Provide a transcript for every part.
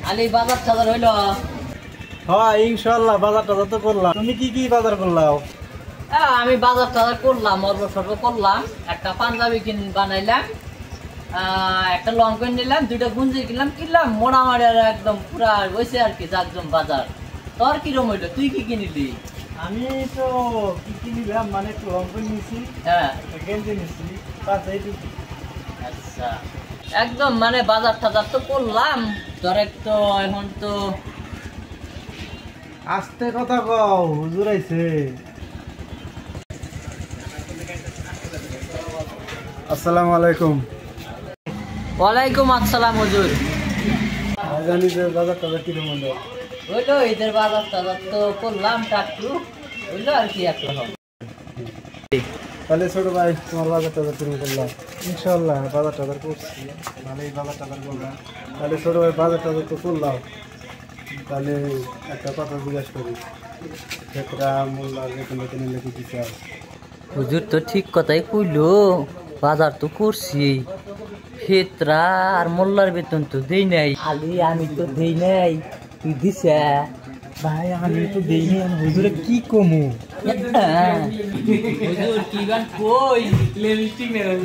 আলি বাজার টাজার হইলো? হ্যাঁ ইনশাআল্লাহ বাজার টাজার তো করলাম। তুমি কি কি বাজার করলাও? আমি বাজার টাজার করলাম, অল্প স্বল্প করলাম। একটা পাঞ্জাবি বানাইলাম, একটা লং প্যান্ট নিলাম, 2টা গুঞ্জি কিনলাম মোটামুটি আর একদম পুরা হয়েছে আর কি একদম বাজার। তোর কিরম হইলো? তুই কি কিনিলি? আমি তো কি কি নিলাম, মানে একটু লং প্যান্ট নিছি, হ্যাঁ গেঞ্জি নিছি, আচ্ছা একদম মানে বাজার টাজার তো করলাম। তোর তো এখন তো আস্তে কথা কও, হুজুর আইছে। আসসালামু আলাইকুম। ওয়ালাইকুম আসসালাম হুজুর। জানি যে বাজার টাজার কিরকম হলো? হইলো ঈদের বাজার টাজার তো করলাম, একটু হইলো আর কি একটু হবে। তাহলে ছোট ভাই তোমার বাজার টাজার কিরকম করলাম? ইনশাআল্লাহ বাজার টাজার করছি, ভালোই বাজার টাজার করলাম। তাহলে ছোট ভাই বাজার টাজার তো করলাম, তাহলে একটা কথা জিজ্ঞাসা করি, ক্ষেত্রা মোল্লা বেতন বেতন লেগে দিতে হয়। হুজুর তো ঠিক কথাই কইলো, বাজার তো করছি, ফেতরা আর মোল্লার বেতন তো দেই নাই। আলি আমি তো দেই নাই, তুই দিছে? ভাই আমি তো দেই নাই, হুজুরে কি কমু? হুজুর কি গান কই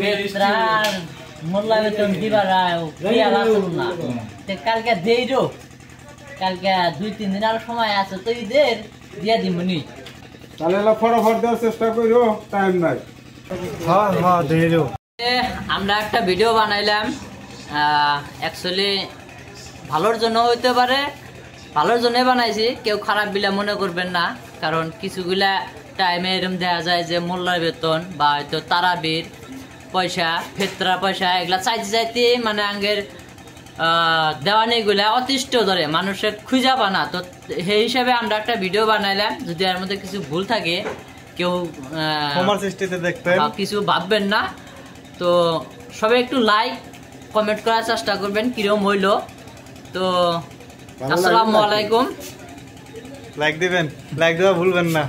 ফেতরা মোল্লা বেতন দিবার খেয়াল আসল না। কালকে দেই রো, কালকে 2-3 দিন আর সময় আছে তো ঈদের দিয়া দিমনি। তাহলে ফটাফট দেওয়ার চেষ্টা করো, টাইম নাই। হ্যাঁ হ্যাঁ দিয়ে দিও। আমরা একটা ভিডিও বানাইলাম, অ্যাকচুয়ালি ভালোর জন্য হইতে পারে, ভালোর জন্য বানাইছি, কেউ খারাপ বিলা মনে করবেন না। কারণ কিছুগুলা টাইমে এরকম দেখা যায় যে মোল্লার বেতন বা হয়তো তারাবির পয়সা, ফেতরা পয়সা এগুলা চাইতে চাইতে মানে আঙ্গের দেওয়ানিগুলা অতিষ্ঠ ধরে, মানুষের খুঁজা পানা। তো সেই হিসাবে আমরা একটা ভিডিও বানাইলাম, যদি এর মধ্যে কিছু ভুল থাকে কেউ দেখবেন, কিছু ভাববেন না। তো সবাই একটু লাইক কমেন্ট করার চেষ্টা করবেন কিরকম হইলো। তো আসসালামু আলাইকুম। লাইক দিবেন, লাইক দেওয়া ভুলবেন না।